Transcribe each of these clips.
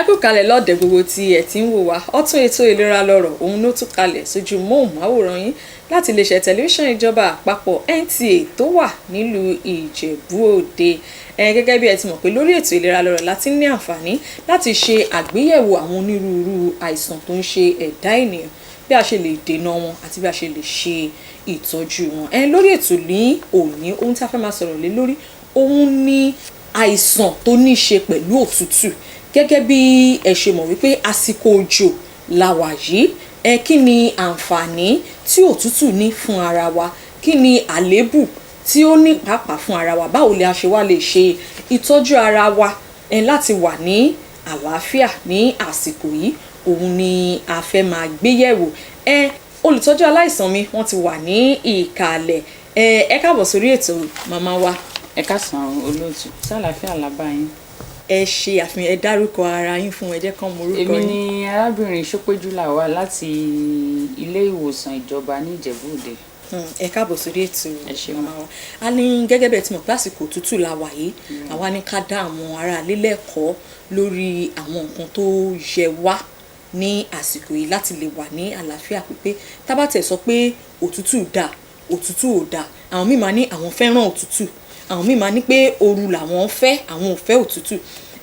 ẹ kú kalẹ̀ lọ́dẹ̀ gbogbo tí ẹ ti ń wò wá ọ̀tún ètò ìlera lọ́rọ̀ òun ló tún kalẹ̀ sójú móhùnmáwòrán yín láti iléeṣẹ́ tẹlifíṣàn ìjọba àpapọ̀ NTA tó wà nílùú Ìjẹ̀bú Òde. Gẹ́gẹ́ bí ẹ ti mọ̀ pé lórí ètò ìlera lọ́rọ̀ láti ní àǹfààní láti ṣe àgbéyẹ̀wò àwọn onírúurú àìsàn tó ń ṣe ẹ̀dá ènìyàn, bí a ṣe lè dènà wọn àti bí a ṣe lè ṣe ìtọ́jú wọn. Lórí ètò ní òní ohun tí a fẹ́ máa sọ̀rọ̀ lé lórí òun ni àìsàn tó ní ṣe pẹ̀lú òtútù. Gẹ́gẹ́ bí ẹ ṣe mọ̀ wípé àsìkò òjò la wà yìí, kí ni àǹfààní tí òtútù ní fún ara wa, kí ni àléébù tí ó ní pàápàá fún ara wa, báwo ni a ṣe wá lè ṣe ìtọ́jú ara wa láti wà ní àlàáfíà ní àsìkò yìí, òun ni a fẹ́ máa gbé yẹ̀wò. Olùtọ́jú aláìsàn mi wọ́n ti wà ní ìkàlẹ̀. Ẹ káàbọ̀ sórí ètò màmá wa. Ẹ káàsán olóòtú, sálàáfíà làbá yín. Ẹ ṣe àfihàn, ẹ dárúkọ ara yín fún ẹ jẹ́ kán mọ orúkọ yín. Èmi ni arábìnrin Ṣópéjúláwà láti ilé ìwòsàn ìjọba ní Ìjẹ̀bú Òde. Ẹ káàbọ̀ sórí ètò màmá wa. A ní gẹ́gẹ́ bẹ́ẹ̀ tí mo pé àsìkò òtútù la wà yìí, àwa ní ká dá àwọn aráalé lẹ́kọ̀ọ́ lórí àwọn nǹkan tó yẹ wá ní àsìkò yìí láti lè wà ní àlàáfíà pípé. Tá bá tẹ̀ sọ pé òtútù dà, òtútù ò dà, àwọn míì máa ní àwọn fẹ́ràn òtútù, àwọn míì máa ní pé ooru làwọn fẹ́, àwọn ò fẹ́ òtútù.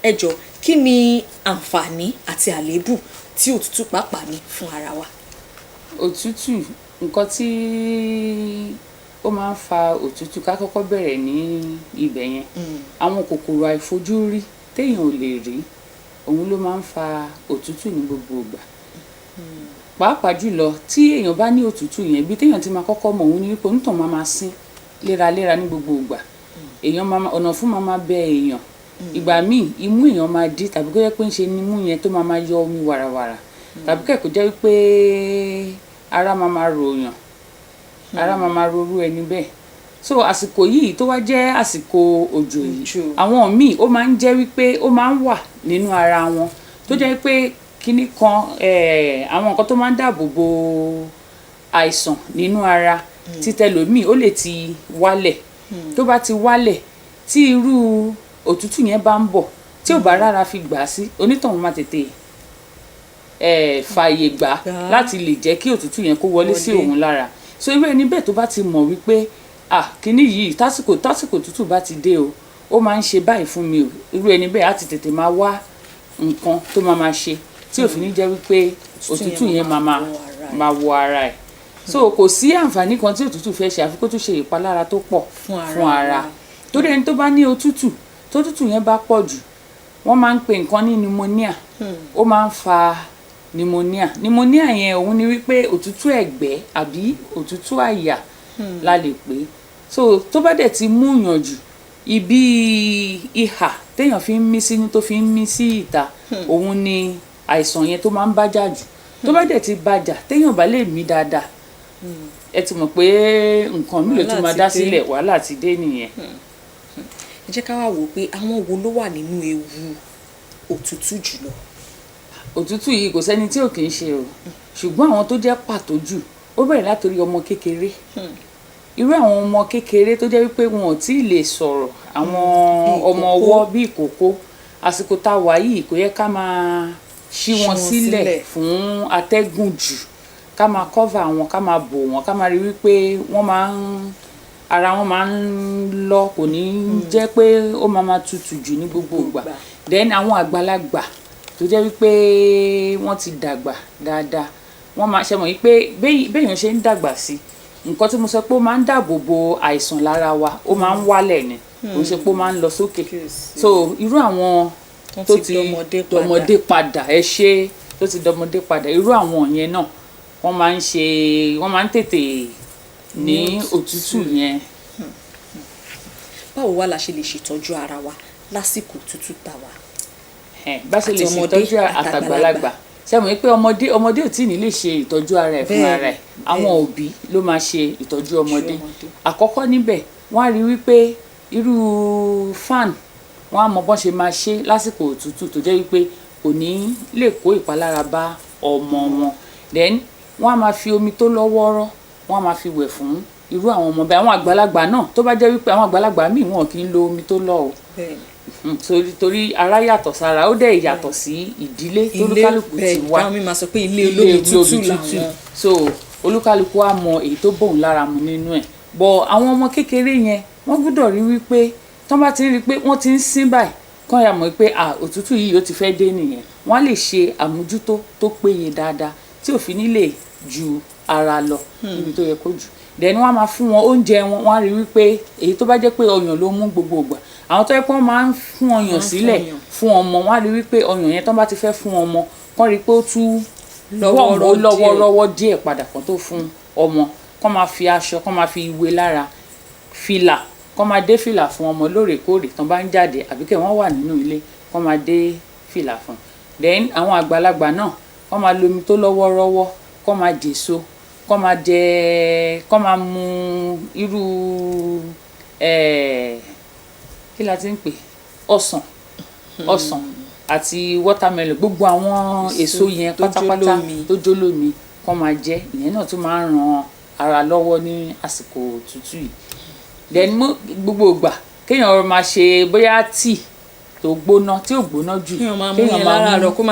Ẹ jọ̀ọ́, kí ni àǹfààní àti àléébù tí òtútù pàápàá ní fún ara wa? Òtútù, nǹkan tí ó máa ń fa òtútù, ká kọ́kọ́ bẹ̀rẹ̀ ní ibẹ̀ yẹn. Àwọn kòkòrò àìfojúrí téèyàn ò lè rí, òun ló máa ń fa òtútù ní gbogbo ìgbà. Pàápàá jùlọ tí èèyàn bá ní òtútù yẹn, bí téèyàn ti máa kọ́kọ́ mọ̀ òun ni wípé onítàn máa sín léraléra ní gbogbo ìgbà. Ọ̀nà fún máa bẹ èèyàn. Ìgbà míì imú èèyàn máa dí, tàbí kó jẹ́ pé ń ṣe ni imú yẹn tó máa yọ omi wàràwàrà, tàbí kẹ́kọ̀ọ́ jẹ́ wípé ara máa ròyàn, ara máa rorú ẹni bẹ́ẹ̀. So àsìkò yìí tó wá jẹ́ àsìkò òjò yìí, àwọn míì ó máa ń jẹ́ wípé ó máa ń wà nínú ara wọn tó jẹ́ wípé kíní kan, àwọn nǹkan tó máa ń dáàbò bo àìsàn nínú ara títẹlòmíì ó lè ti wálẹ̀. Tó bá ti wálẹ̀, tí irú òtútù yẹn bá ń bọ̀, tí ò bá rárá fi gbà sí, onítọ̀hún máa tètè fààyè gbà láti lè jẹ́ kí òtútù yẹn kó wọlé sí òun lára. So irú ẹni bẹ́ẹ̀ tó bá ti mọ̀ wípé kíní yìí tásìkò òtútù bá ti dé o, ó máa ń ṣe báyìí fún mi o, irú ẹni bẹ́ẹ̀ á ti tètè máa wá nǹkan tó máa ṣe tí ò fi ní jẹ́ wípé òtútù yẹn máa wọ ara ẹ̀. So kò sí àǹfààní kan tí òtútù fẹ́ ṣe àfi kó tún ṣe ìpalára tó pọ̀ fún ara. Torí ẹni tó bá ní òtútù, tótútù yẹn bá pọ̀ jù, wọ́n máa ń pe nǹkan ní pneumonia. Ó máa ń fa pneumonia. Pneumonia yẹn òun ni wípé òtútù ẹ̀gbẹ́ àbí òtútù àyà la lè pè. So tó bá dẹ̀ ti mú yàn jù, ibi ìhà téèyàn fi ń mí sínú tó fi ń mí sí ìta, òun ni àìsàn yẹn tó máa ń bájà jù. Tó bá dẹ̀ ti bájà, téèyàn bá lè mí dáadáa, ẹ ti mọ̀ pé nǹkan mi ló tún máa dá sílẹ̀, wàhálà ti dé nìyẹn. Ẹ jẹ́ ká wá wò pé àwọn wo ló wà nínú ewu òtútù jùlọ? Òtútù yìí kò sẹ́ni tí ò kì í ṣe o, ṣùgbọ́n àwọn tó jẹ́ pàtó jù, ó bẹ̀rẹ̀ látòrí ọmọ kékeré. Irú àwọn ọmọ kékeré tó jẹ́ wípé wọn ò tí ì lè sọ̀rọ̀, àwọn ọmọ ọwọ́ bí ìkókó, àsìkò tá a wà yìí kò yẹ ká máa ṣí wọn sílẹ̀ fún atẹ́gùn jù, ká máa cover wọn, ká máa bò wọn, ká máa rí wípé ara wọn máa ń lọ, kò ní jẹ́ pé ó máa tutù jù ní gbogbo ìgbà. Then àwọn àgbàlagbà tó jẹ́ wípé wọ́n ti dàgbà dáadáa, wọ́n máa ṣe mọ̀ wípé béèyàn ṣe ń dàgbà sí, nǹkan tí mo sọ pé ó máa ń dáàbò bo àìsàn lára wa, ó máa ń wálẹ̀ ni, kò ṣe pé ó máa ń lọ sókè. So irú àwọn tó ti dọmọdé padà, tó ti dọmọdé padà, irú àwọn yẹn náà wọ́n máa ń tètè ní òtútù yẹn. Báwo wá la ṣe lè ṣètọ́jú ara wa lásìkò òtútù tá wà? Bá ṣe lè ṣètọ́jú àtàgbàlagbà, ṣe mọ̀ pé ọmọdé ò tí ì ní lè ṣe ìtọ́jú ara ẹ̀ fún ara ẹ̀, àwọn òbí ló máa ṣe ìtọ́jú ọmọdé. Àkọ́kọ́ níbẹ̀, wọ́n á rí wípé irú fan, wọ́n á mọ bọ́n ṣe máa ṣe lásìkò òtútù tó jẹ́ wípé kò ní lè kó ìpalára bá ọmọ wọn. Then wọ́n á máa fi omi tó lọ́wọ́rọ́, wọ́n á máa fi wẹ̀ fún irú àwọn ọmọ bẹ́ẹ̀. Àwọn àgbàlagbà náà, tó bá jẹ́ wípé àwọn àgbàlagbà míì wọn kì í lo omi tó lọ́ o, torí ara yàtọ̀ sára ó dẹ̀ yàtọ̀ sí ìdílé tólúkálùkù ti wá. káwọn mi máa sọ pé ilé olómi tútù làwọn. so olúkálùkù á mọ èyí tó bóun lára mu nínú ẹ̀. bọ̀ àwọn ọmọ kékeré yẹn wọ́n gbọ́dọ̀ rí wípé tán bá ti rí pé wọ́n ti ń sín báyìí kán yà mọ̀ pé òtútù yìí ó ti fẹ́ dé nìyẹn. wọ́n á lè ṣe àmójútó tó péye dáadáa tí ò fi ní lè ju ara lọ níbi tó yẹ kó jù. dẹ̀ni wọ́n á máa fún wọn oúnjẹ wọn, wọ́n á rí wípé èyí tó bá jẹ́ pé ọyàn ló mú gbogbo ìgbà. àwọn tó yẹ pé wọ́n máa ń fún ọyàn sílẹ̀ fún ọmọ, wọ́n á rí wípé ọyàn yẹn tán bá ti fẹ́ fún ọmọ kán rí pé ó tún lọ́wọ́rọ́wọ́ díẹ̀ padà kan tó fún ọmọ. kán máa fi aṣọ kán máa fi wé lára, fìlà kán máa dé fìlà fún ọmọ lóòrèkóòrè tán bá ń jáde àbí kẹ́ wọ́n wà nínú ilé kán máa dé fìlà fún. then àwọn àgbàlagbà náà kán máa lomi tó lọ́wọ́rọ́wọ́, kán máa jèso, kán máa mu irú kí la ti ń pè ọsàn àti watermelon, gbogbo àwọn èso yẹn pátápátá tó jólómi kán máa jẹ. ìyẹn náà tún máa ń ran ara lọ́wọ́ ní àsìkò òtútù yìí. then gbogbo ìgbà kéèyàn máa ṣe bóyá tíì tó gbóná tí ò gbóná jù kéèyàn máa mú yẹn láràárọ̀ kó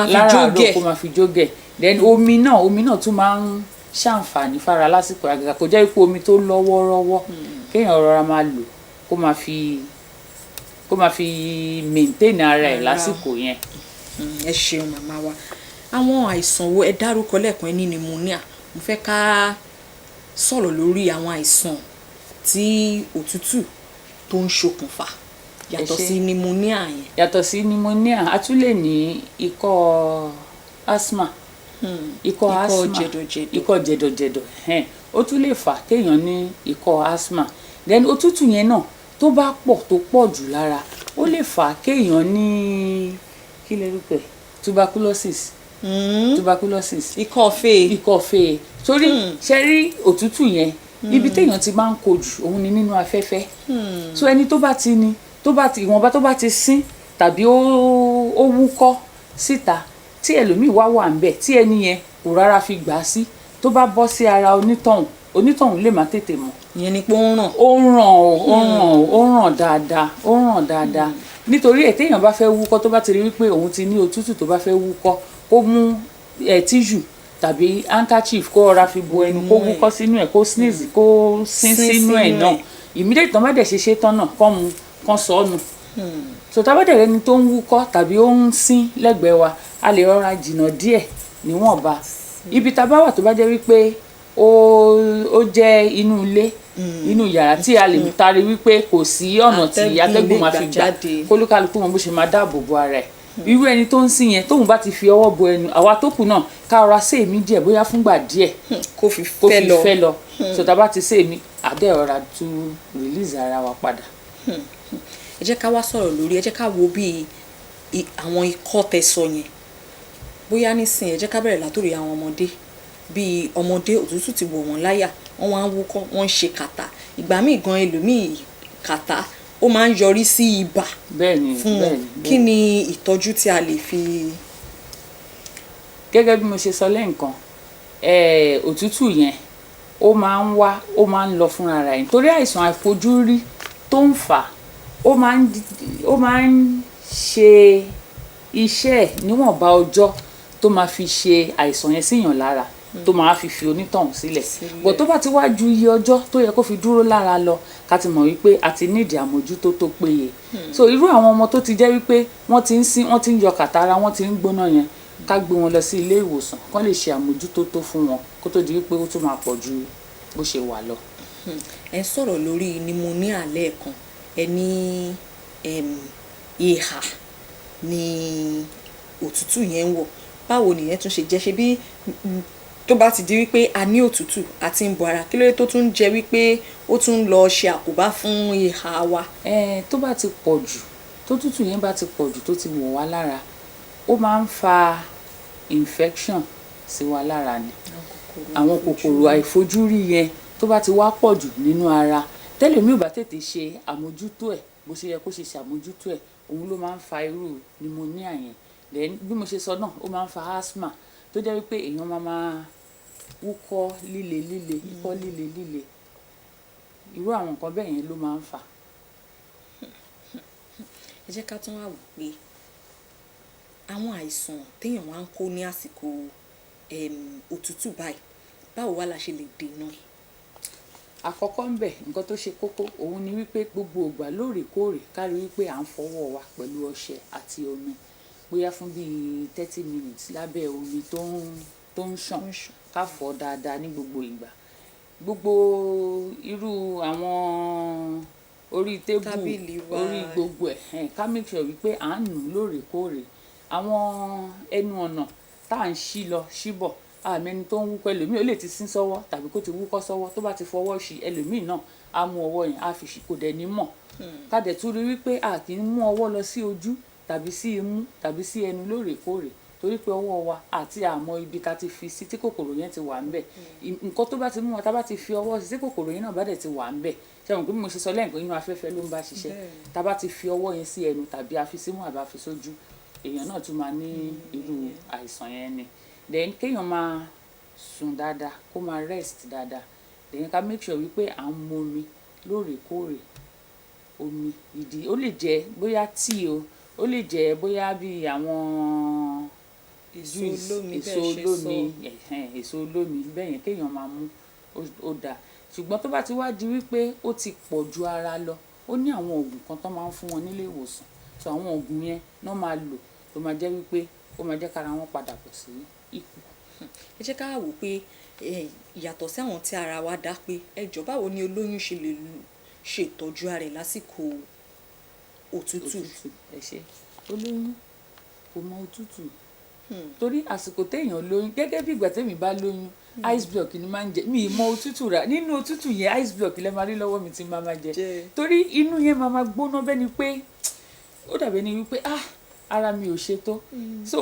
máa fi jógẹ̀. then omi náà tún máa ń ṣàǹfààní fára lásìkò àgàgà kò jẹ́ ipò omi tó lọ́wọ́rọ́wọ́ kéèyàn rọra máa lò kó máa fi maintain ara ẹ̀ lásìkò yẹn. ẹ ṣeun màmá wa. àwọn àìsàn wo ẹ dárúkọ lẹ́ẹ̀kan ní pneumonia, mo fẹ́ ká sọ̀rọ̀ lórí àwọn àìsàn tí òtútù tó ń ṣokùnfà yàtọ̀ sí pneumonia yẹn. yàtọ̀ sí pneumonia a tún lè ní ikọ́ asthma. ikọ́ jẹ̀dọ̀jẹ̀dọ̀ ó tún lè fà kéèyàn ní ikọ́ asthma. then òtútù yẹn náà tó bá pọ̀ tó pọ̀ jù lára ó lè fà kéèyàn ní kí lè rúpẹ̀ tuberculosis. ikọ́ fèé torí ṣe rí òtútù yẹn ibi téèyàn ti máa ń kojú òun ni nínú afẹ́fẹ́. so ẹni tó bá ti ní ìwọ̀nba tó bá ti sín tàbí ó wúkọ́ síta tí ẹlòmíì wà ń bẹ̀ tí ẹni yẹn kò rárá fi gbà á sí tó bá bọ́ sí ara onítọ̀hún lè má tètè mọ̀. ìyẹn ni pé ó ràn dáadáa nítorí ẹ̀ téèyàn bá fẹ́ wúkọ́ tó bá ti rí wípé òun ti ní òtútù tó bá fẹ́ wúkọ́ kó mú tíṣù tàbí handkerchief kó rọra fi bo ẹnu kó wúkọ́ sínú ẹ̀ kó sneeze kó sín sínú ẹ̀ náà immediately tán bá dẹ̀ ṣe tán náà kán sọ ọ́ nù. so tá bá dẹ̀ rẹ́ni tó ń wúkọ́ tàbí ó ń sín lẹ́gbẹ̀ẹ́ wa a lè rọra jìnnà díẹ̀ níwọ̀nba. ibi tá bá wà tó bá jẹ́ wípé ó jẹ́ inú ilé inú yàrá tí a lè tari wípé kò sí ọ̀nà tí atẹ́gùn máa fi gbà kólúkálukú mọ bó ṣe máa dáàbò bo ara ẹ̀. irú ẹni tó ń sín yẹn tóun bá ti fi ọwọ́ bo ẹnu àwa tó kù náà ká rọra sé èmi díẹ̀ bóyá fúngbà díẹ̀ kó fi fẹ́ lọ. so tá bá ti sé èmi àdé ọ̀rá tún release ara wa padà. ẹ jẹ́ ká wá sọ̀rọ̀ lórí ẹ jẹ́ ká wo bí àwọn ikọ́ tẹ́ sọ yẹn bóyá nísìnyí ẹ jẹ́ ká bẹ̀rẹ̀ látòrí àwọn ọmọdé bíi ọmọdé òtútù ti wọ̀ wọ́n láyà wọ́n wá ń wúkọ́ wọ́n ń ṣe kàtà ìgbà míì gan ẹlòmíì kàtà ó máa ń yọrí sí ibà fún wọn. kí ni ìtọ́jú tí a lè fi. gẹ́gẹ́ bí mo ṣe sọ lẹ́ǹkan òtútù yẹn ó máa ń lọ fúnra rẹ̀ nítorí àìsàn àìfojúrí tó ń fà ó máa ń ṣe iṣẹ́ níwọ̀nba ọjọ́ tó máa fi ṣe àìsàn yẹn síyàn lára tó máa fi onítọ̀hún sílẹ̀ bọ̀ tó bá ti wá ju iye ọjọ́ tó yẹ kó fi dúró lára lọ ká ti mọ̀ wípé a ti nídìí àmójútó tó péye. so irú àwọn ọmọ tó ti jẹ́ wípé wọ́n ti ń sín wọ́n ti ń yọ kàtàrà wọ́n ti ń gbóná yẹn ká gbé wọn lọ sí ilé ìwòsàn kán lè ṣe àmójútó tó fún wọn kó tó di wípé ó tún máa pọ̀ ju bó ṣe wà lọ. ẹ sọ̀rọ̀ lórí pneumonia lẹ́ẹ̀kan ẹ ní ìhà ni òtútù yẹn ń wọ̀ báwo nìyẹn tún ṣe jẹ́ ṣe bí tó bá ti di wípé a ní òtútù àti ń bọ̀ ara kí ló dé tó tún jẹ́ wípé ó tún lọ ṣe àkóbá fún ìhà wa. tó bá ti pọ̀ jù tó tútù yẹn bá ti pọ̀ jù tó ti wọ̀ wá lára ó máa ń fa infection sí wa lára ni àwọn kòkòrò àìfojúrí yẹn tó bá ti wá pọ̀ jù nínú ara tẹ́lẹ̀ mi ò bá tètè ṣe àmójútó ẹ̀ bó ṣe yẹ kó ṣe ṣàmójútó ẹ̀ òun ló máa ń fa irú pneumonia yẹn then bí mo ṣe sọ náà ó máa ń fa asthma tó jẹ́ wípé èèyàn máa wúkọ́ líle ikọ́ líle irú àwọn nǹkan bẹ́ẹ̀ yẹn ló máa ń fà. ẹ jẹ́ ká tún wá wò pé àwọn àìsàn téèyàn wá ń kó ní àsìkò òtútù báyìí, báwo wá la ṣe lè dènà ẹ̀? Àkọ́kọ́ ń bẹ̀, nǹkan tó ṣe kókó òun ni wípé gbogbo ìgbà lóòrèkóòrè ká rí wípé à ń fọwọ́ wa pẹ̀lú ọṣẹ àti omi, bóyá fún bíi 30 minutes lábẹ́ omi tó ń ṣàn, ká fọ̀ dáadáa ní gbogbo ìgbà. Gbogbo irú àwọn orí tébù, orí gbogbo ẹ̀, ká make sure wípé à ń nù lóòrèkóòrè. Àwọn ẹnu ọ̀nà tá à ń ṣí lọ ṣí bọ̀, àmì ẹni tó ń wúkọ́, ẹlòmíì ó lè ti sín sọ́wọ́ tàbí kó ti wúkọ́ sọ́wọ́, tó bá ti fọwọ́ sí ẹlòmíì náà á mú ọwọ́ yẹn á fi ṣí, kò dẹ̀ ní mọ̀. Ká dẹ̀ tún rí wípé a kì í mú ọwọ́ lọ sí ojú tàbí sí imú tàbí sí ẹnu lóòrèkóòrè, torí pé ọwọ́ wa àti àmọ́ ibi tá ti fi sí tí kòkòrò yẹn ti wà ńbẹ̀. Nǹkan tó bá ti mú wa tá bá ti fi ọwọ́ sí tí kòkòrò yẹn náà bá dẹ̀ ti wà ńbẹ̀, ṣé mo pé bí mo ṣe sọ lẹ́ẹ̀kan, inú afẹ́fẹ́ ló ń bá ṣiṣẹ́. Tá bá ti fi ọwọ́ yẹn sí ẹnu tàbí a fi símú àbí a fi sójú, èèyàn náà tún máa ní irú àìsàn yẹn ni. Then kéèyàn máa sùn dáadáa, kó máa rest dáadáa. Then ká make sure wípé à ń mu omi lóòrèkóòrè. Omi ìdí, ó lè jẹ́ bóyá tíì o, ó lè jẹ́ bóyá bí àwọn èso olómi bẹ́ẹ̀ yẹn kéèyàn máa mú, ó dáa. Ṣùgbọ́n tó bá ti wá di wípé ó ti pọ̀ ju ara lọ, ó ní àwọn oògùn kan tó máa ń fún wọn nílé ìwòsàn. So àwọn oògùn yẹn náà máa lò tó máa jẹ́ wípé ó máa jẹ́ kára wọn padà bọ̀ sí ipò. Ẹ jẹ́ ká wò pé ìyàtọ̀ sí àwọn tí ara wa dá pé, ẹ jọ̀ọ́ báwo ni olóyún ṣe lè ṣètọ́jú ara rẹ̀ lásìkò òtútù? Ẹ ṣé. Olóyún kò mọ òtútù. Torí àsìkò téèyàn lóyún, gẹ́gẹ́ bí ìgbà tèmi bá lóyún, ice block ni máa ń jẹ. Mi ì mọ òtútù rà. Nínú òtútù yẹn ice block lẹ máa rí lọ́wọ́ mi tí máa jẹ. Torí inú yẹn máa gbóná bẹ́ẹ̀ ni pé ó dàbí ẹni wípé ara mi ò ṣe tó. So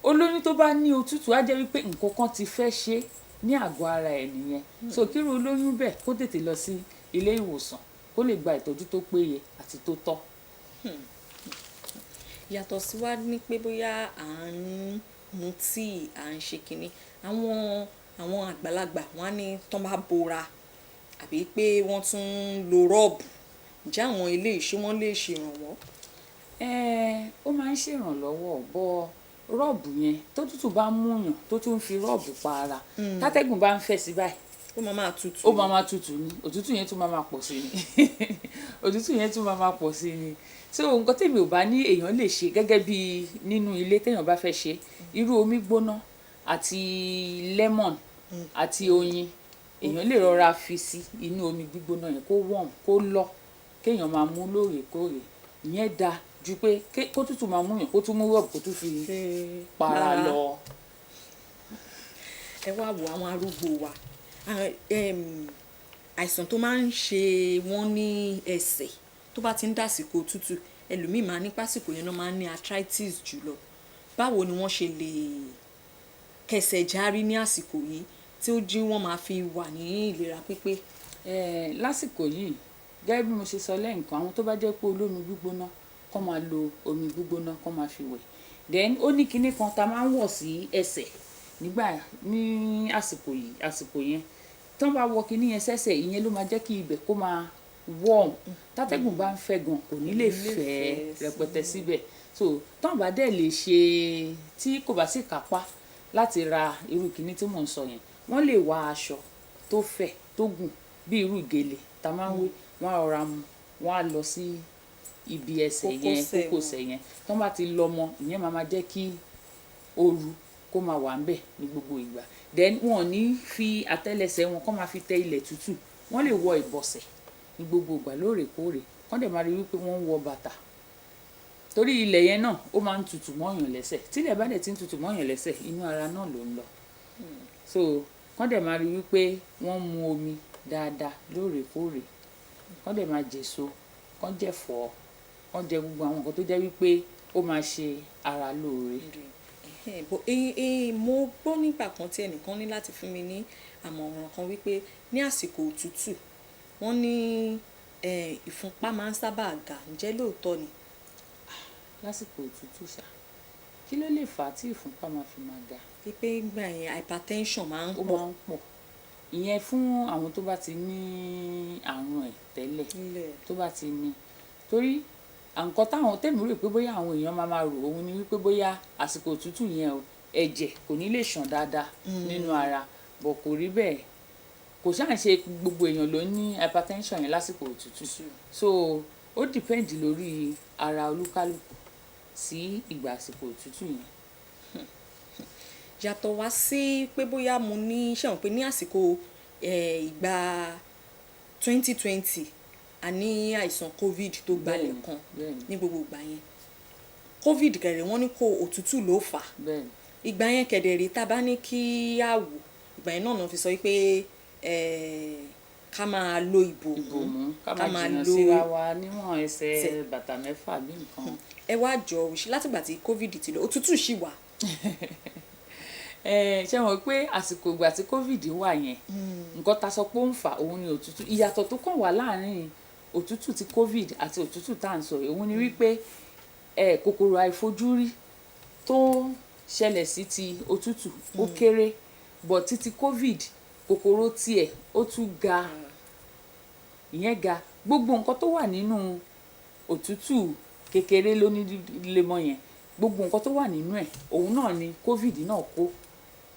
olóyún tó bá ní òtútù á jẹ́ wípé nǹkan kan ti fẹ́ ṣe ní àgọ́ ara ẹ̀ nìyẹn. So kírú olóyún bẹ́ẹ̀ kó tètè lọ sí ilé ìwòsàn kó lè gba ìtọ́jú tó péye àti tó tọ́. Yàtọ̀ sí wá ní pé bóyá à ń mu tíì, à ń ṣe kínní, àwọn àgbàlagbà wọ́n á ní tán bá bora àbí pé wọ́n tún ń lo rọ́ọ̀bù, ǹjẹ́ àwọn eléyìí ṣé wọ́n lè ṣèrànwọ́? Ó máa ń ṣèrànlọ́wọ́ bọ́ rọ́ọ̀bù yẹn tó tútù bá múyàn tó tún fi rọ́ọ̀bù pa ara, tátẹ́gùn bá ń fẹ́ sí báyìí ó máa tutù. Ó máa tutù ni, òtútù yẹn tún máa pọ̀ sí ni. Òtútù yẹn tún máa pọ̀ sí ni. So nǹkan tèmi ò bá ní èèyàn lè ṣe gẹ́gẹ́ bí nínú ilé téèyàn bá fẹ́ ṣe, irú omi gbóná àti lemon àti oyin, èèyàn lè rọra fi sí inú omi gbígbóná yẹn kó warm, kó lọ, kéèyàn máa mú lóòrèkóòrè. Ìyẹn dáa ju pé kó tútù máa mú yàn kó tún mú rọ́ọ̀bù kó tún fi para lọ. Ẹ wá wo àwọn arúgbó wa, àìsàn tó máa ń ṣe wọ́n ní ẹsẹ̀ tó bá ti ń dàsìkò òtútù, ẹlòmíì máa ní pásìkò yẹn náà máa ń ní arthritis jùlọ. Báwo ni wọ́n ṣe lè kẹsẹ̀ járí ní àsìkò yìí tí ó jí wọ́n máa fi wà ní ìlera pípé? Lásìkò yìí, gẹ́gẹ́ bí mo ṣe sọ lẹ́ẹ̀kan, àwọn tó bá jẹ́ pé olómi gbígbóná kó máa lo omi gbígbóná kó máa fi wẹ̀. Then ó ní kinní kan tá máa ń wọ̀ sí ẹsẹ̀ ní àsìkò yẹn. Tán bá wọ kinní yẹn sẹ́sẹ̀, ìyẹn ló máa jẹ́ kí ibẹ̀ kó máa warm. Tátẹ́gùn bá ń fẹ́ gan kò ní lè fẹ́ rẹpẹtẹ síbẹ̀. So tán bá dẹ̀ lè ṣe, tí kò bá sì kápá láti ra irú kinní tí mò ń sọ yẹn, wọ́n lè wá aṣọ tó fẹ̀ tó gùn bí irú gèlè tá máa ń wé, wọ́n á rọra mú, wọ́n á lọ sí ibi ẹsẹ̀ yẹn, kókósẹ̀ yẹn. Tán bá ti lọ mọ́, ìyẹn máa jẹ́ kí ooru kó máa wà ńbẹ̀ ní gbogbo ìgbà. Then wọn ò ní fi àtẹ́lẹsẹ̀ wọn kó máa fi tẹ ilẹ̀ tútù. Wọ́n lè wọ ìbọ̀sẹ̀ ní gbogbo ìgbà lóòrèkóòrè. Kán dẹ̀ máa rí wípé wọ́n ń wọ bàtà. Torí ilẹ̀ yẹn náà ó máa ń tutù mọ́yàn lẹ́sẹ̀. Tí ilẹ̀ bá dẹ̀ ti ń tutù mọ́yàn lẹ́sẹ̀, inú ara náà ló ń lọ. So kán dẹ̀ máa rí wípé wọ́n mu omi dáadáa lóòrèkóòrè. Kán dẹ̀ máa jèso, kán jẹ̀fọ́, kán jẹ gbogbo àwọn nǹkan tó jẹ́ wípé ó máa ṣe ara lóore. Mo gbọ́ nígbà kan tí ẹnìkan ní láti fún mi ní àmọ̀ràn kan wípé ní àsìkò òtútù wọ́n ní ìfúnpá máa ń sábà ga, ǹjẹ́ lóòótọ́ ni? Lásìkò òtútù ṣá, kí ló lè fà á tí ìfúnpá máa fi máa ga? Pípé ìgbà yẹn hypertension máa ń pọ̀. Ó máa ń pọ̀. Ìyẹn fún àwọn tó bá ti ní àrùn ẹ̀ tẹ́lẹ̀, tó bá ti ní. Torí nǹkan táwọn tèmi rò pé bóyá àwọn èèyàn máa rò òun ni wípé bóyá àsìkò òtútù yẹn o ẹ̀jẹ̀ kò ní lè ṣàn dáadáa nínú ara bọ̀ kò rí bẹ́ẹ̀. Kò ṣáà ṣe gbogbo èèyàn ló ní hypertension yẹn lásìkò òtútù, so ó depend lórí ara olúkálùkù sí ìgbà àsìkò òtútù yẹn. Yàtọ̀ wá sí pé bóyá mo ní ṣẹ̀wọ̀n pé ní àsìkò ìgbà 2020 a ní àìsàn covid tó gbalẹ̀ kan ní gbogbo ìgbà yẹn. Covid kẹ̀rẹ̀ wọ́n ní kó òtútù ló fà á. Ìgbà yẹn kẹ̀dẹ̀rẹ̀ tá a bá ní kí á wò ìgbà yẹn náà fi sọ pé ká máa lo ìbòmú ká máa jìnnà síra wa níwọ̀n ẹsẹ̀ bàtà mẹ́fà bí nǹkan. Ẹ wá jọ látìgbà tí covid ti lọ òtútù ṣì wà. Ṣé mọ̀ pé àsìkò ìgbà tí covid wà yẹn nǹkan ta sọ pé ó ń fà òun ni òtútù. Ìyàtọ̀ tó kàn wà láàrin òtútù ti covid àti òtútù tá à ń sọ òun ni wípé kòkòrò àìfojúrí tó ṣẹlẹ̀ sí ti òtútù ó kéré but títí covid kòkòrò tiẹ̀ ó tún ga ìyẹn ga. Gbogbo nǹkan tó wà nínú òtútù kékeré lónílémọ̀ yẹn gbogbo nǹkan tó wà nínú ẹ̀ òun náà ni covid náà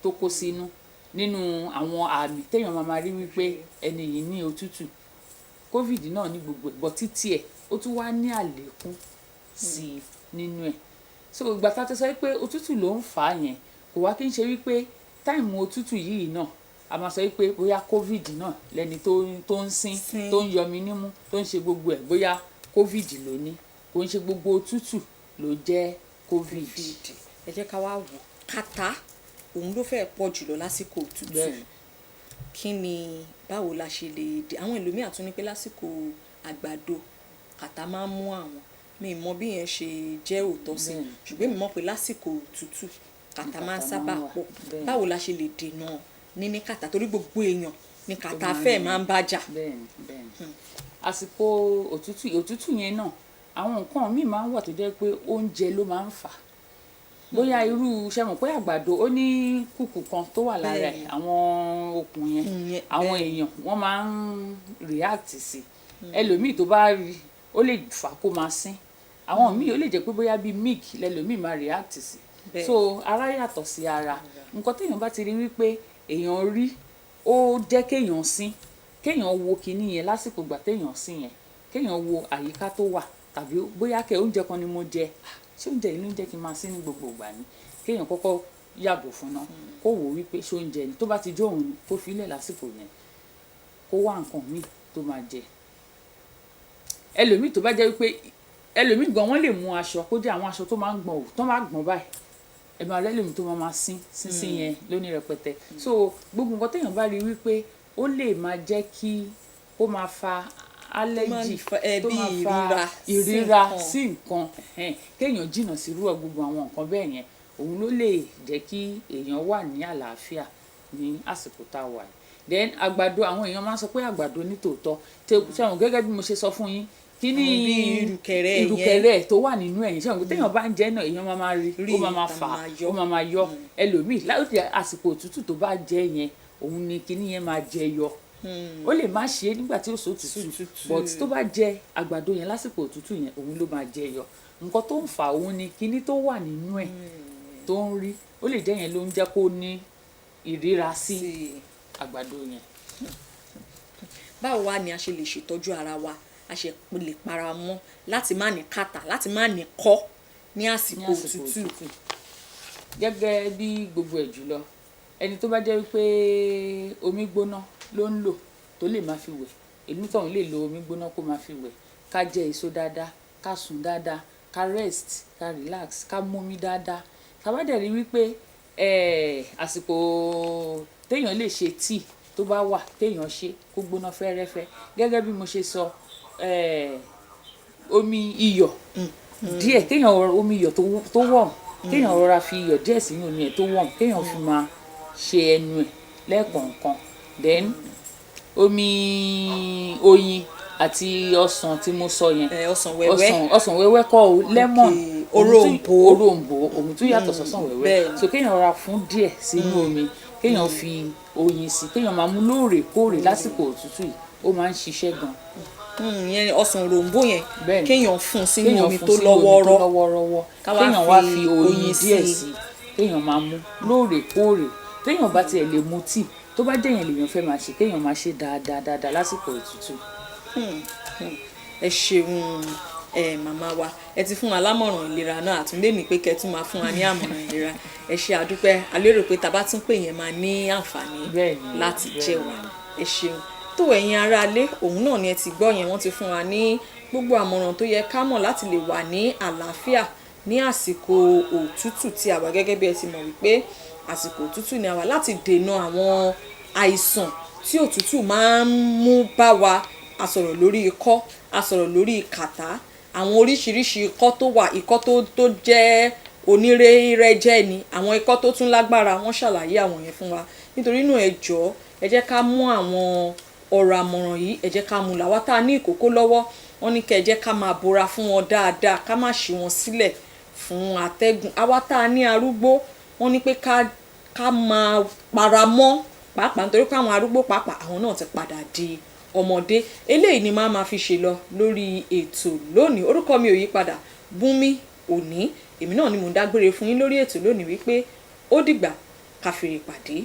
tó kó sínú nínú àwọn àmì téèyàn máa rí wípé ẹni yìí ní òtútù. Covid náà ní gbogbo ẹ̀ bọ̀ títí ẹ̀ ó tún wá ní àlékún sí i nínú ẹ̀. So ìgbà tá a ti sọ wípé òtútù ló ń fà á yẹn kò wá kí n ṣe wípé táìmù òtútù yìí náà a máa sọ wípé bóyá covid náà lẹni tó ń sín tó ń yọmi nímú tó ń ṣe gbogbo ẹ̀ bóyá covid ló ní kò ń ṣe gbogbo òtútù ló jẹ́ covid. Ẹ jẹ́ ká wá wò kàtá òun ló fẹ́ pọ̀ jùlọ lásìkò òtútù. Kí ni báwo la ṣe lè dé àwọn ẹlòmíà tún ní pé lásìkò àgbàdo kàtá máa ń mú àwọn mi mọ bí yẹn ṣe jẹ́ òótọ́ sí ṣùgbọ́n mi mọ̀ pé lásìkò òtútù kàtá máa ń sábà pọ̀. Báwo la ṣe lè dènà níní kàtá torí gbogbo èèyàn ní kàtá fẹ́ẹ̀ máa ń bájà. Àsìkò òtútù yẹn náà àwọn nǹkan míì máa ń wà tó jẹ́ pé oúnjẹ ló máa ń fà á. Bóyá irú ṣe mọ̀ pé àgbàdo ó ní kùkù kan tó wà lára ẹ̀ àwọn okùn yẹn àwọn èèyàn wọ́n máa ń react sí ẹlòmíì tó bá rí ó lè fà kó máa sín àwọn míì ó lè jẹ́ pé bóyá bíi milk lẹ́lòmíì máa react sí so ara yàtọ̀ sí ara. Nǹkan téèyàn bá ti rí wípé èèyàn rí ó jẹ́ kéèyàn sín kéèyàn wo kinní yẹn lásìkò ìgbà téèyàn sín yẹn kéèyàn wo àyíká tó wà tàbí bóyá oúnjẹ kan ni mo jẹ ṣé oúnjẹ yìí ló ń jẹ́ kí n máa sín ní gbogbo ìgbà ni kéèyàn kọ́kọ́ yàgò fún náà kó wò wípé ṣé oúnjẹ ni tó bá ti jó òun ni kó filẹ̀ lásìkò yẹn kó wá nǹkan míì tó máa jẹ. Ẹlòmíì tó bá jẹ́ wípé ẹlòmíì gan wọ́n lè mú aṣọ kó jẹ́ àwọn aṣọ tó máa ń gbọ̀n ò tó máa gbọ̀n báyìí ẹ máa rẹ́ lèmi tó máa sín yẹn lóní rẹpẹtẹ. So gbogbo nǹkan téèyàn bá rí wípé ó lè máa jẹ́ kí ó máa fa allergy tó máa fa ìríra sí nǹkan kéèyàn jìnnà sí irú gbogbo àwọn nǹkan bẹ́ẹ̀ yẹn òun ló lè jẹ́ kí èèyàn wà ní àlàáfíà ní àsìkò tá a wà yìí. Then àgbàdo àwọn èèyàn máa ń sọ pé àgbàdo ní tòótọ́ ṣẹ́wọ̀n gẹ́gẹ́ bí mo ṣe sọ fún yín kí ni ìrùkẹ̀rẹ̀ tó wà nínú ẹ̀yìn ṣẹ́wọ̀n téèyàn bá ń jẹ náà èèyàn máa rí ó máa fà ó máa yọ ẹlòmíì láti àsìkò òtútù tó bá jẹ yẹn òun ni kíní yẹn máa jẹ yọ ó lè má ṣe é nígbà tí ó so òtútù but tó bá jẹ àgbàdo yẹn lásìkò òtútù yẹn òun ló máa jẹ yọ. Nǹkan tó ń fà òun ni kíní tó wà nínú ẹ̀ tó ń rí ó lè jẹ́ yẹn ló ń jẹ́ kó ní ìríra sí àgbàdo yẹn. Báwo wá ni a ṣe lè ṣètọ́jú ara wa a ṣe lè para mọ́ láti má ní kàtà láti má ní kọ́ ní àsìkò òtútù. Gẹ́gẹ́ bí gbogbo ẹ̀ jùlọ ẹni tó bá jẹ́ wípé omi gbóná ló ń lò tó lè máa fi wẹ̀ èmi tóun lè lo omi gbóná kó máa fi wẹ̀ ká jẹ èso dáadáa ká sùn dáadáa ká rest ká relax ká mómi dáadáa ká bá dẹ̀ rí wípé àsìkò téèyàn lè ṣe tíì tó bá wà téèyàn ṣe kó gbóná fẹ́rẹ́fẹ́ gẹ́gẹ́ bí mo ṣe sọ omi iyọ̀ díẹ̀ kéèyàn omi iyọ̀ tó wọ̀m kéèyàn rọra fi iyọ̀ díẹ̀ sínú omi ẹ̀ tó wọ̀m kéèyàn fi máa ṣe ẹnu ẹ̀ lẹ́ẹ̀kọ̀ọ̀kan then omi oyin àti ọsàn tí mo sọ yẹn ọsàn wẹ́wẹ́ kọ́ o lemon òroǹbó òun tún yàtọ̀ sọ́sàn wẹ́wẹ́ so kéèyàn rọra fún díẹ̀ sínú omi kéèyàn fi oyin sí kéèyàn máa mú lóòrèkóòrè lásìkò òtútù yìí ó máa ń ṣiṣẹ́ gan yẹn ọsàn òròǹbó yẹn Bẹ́ẹ̀ni. kéèyàn fún sínú kéèyàn omi fún tó sínú omi tó lọ́wọ́rọ́ lọ́wọ́rọ́wọ́ ká wá kéèyàn wá fi fi oyin oyin díẹ̀ sí. sí kéèyàn máa mú lóòrèkóòrè téèyàn bá tiẹ̀ lè mu tíì tó bá jẹ́yàn lèèyàn fẹ́ máa ṣe kéèyàn máa ṣe dáadáa lásìkò òtútù. Ẹ ṣeun màmá wa ẹ ti fún wa lámọ̀ràn ìlera náà àtúndé ní pé kẹ́ tún máa fún wa ní àmọ̀ràn ìlera ẹ ṣe àdúpẹ́ a lérò pé tá bá tún pè yẹn máa ní àǹfààní láti jẹ́ wa ẹ ṣeun. tó ẹ̀yin aráalé òun náà ni ẹ ti gbọ́ yẹn wọ́n ti fún wa ní gbogbo àmọ̀ràn tó yẹ ká mọ̀ láti lè wà ní àlàáfíà ní àsìkò òtútù tí a wà gẹ́gẹ́ bí ẹ ti mọ̀ wípé àsìkò òtútù ni a wà láti dènà àwọn àìsàn tí òtútù máa ń mú bá wa a sọ̀rọ̀ lórí ikọ́ a sọ̀rọ̀ lórí kàtá àwọn oríṣiríṣi ikọ́ tó wà ikọ́ tó jẹ́ onírẹ́rẹ́jẹ́ ni àwọn ikọ́ tó tún lágbára wọ́n ṣàlàyé àwọn yẹn fún wa nítorí náà ẹ jọ̀ọ́ ẹ jẹ́ ká mú àwọn ọ̀rọ̀ àmọ̀ràn yìí ẹ jẹ́ ká mú làwa tá a ní ìkókó lọ́wọ́ wọ́n ní kẹ́ ẹ jẹ́ ká máa bora fún wọn dáadáa ká má ṣí wọn sílẹ̀ fún atẹ́gùn àwa tá a ní arúgbó wọ́n ní pé ká máa para mọ́ pàápàá nítorí pé àwọn arúgbó pàápàá àwọn náà ti padà di ọmọdé eléyìí ni máa fi ṣe lọ lórí ètò lónìí orúkọ mi ò yí padà Bùnmi Òní èmi náà ni mò ń dágbére fún yín lórí ètò lónìí wípé ó dìgbà ká fèrè pàdé.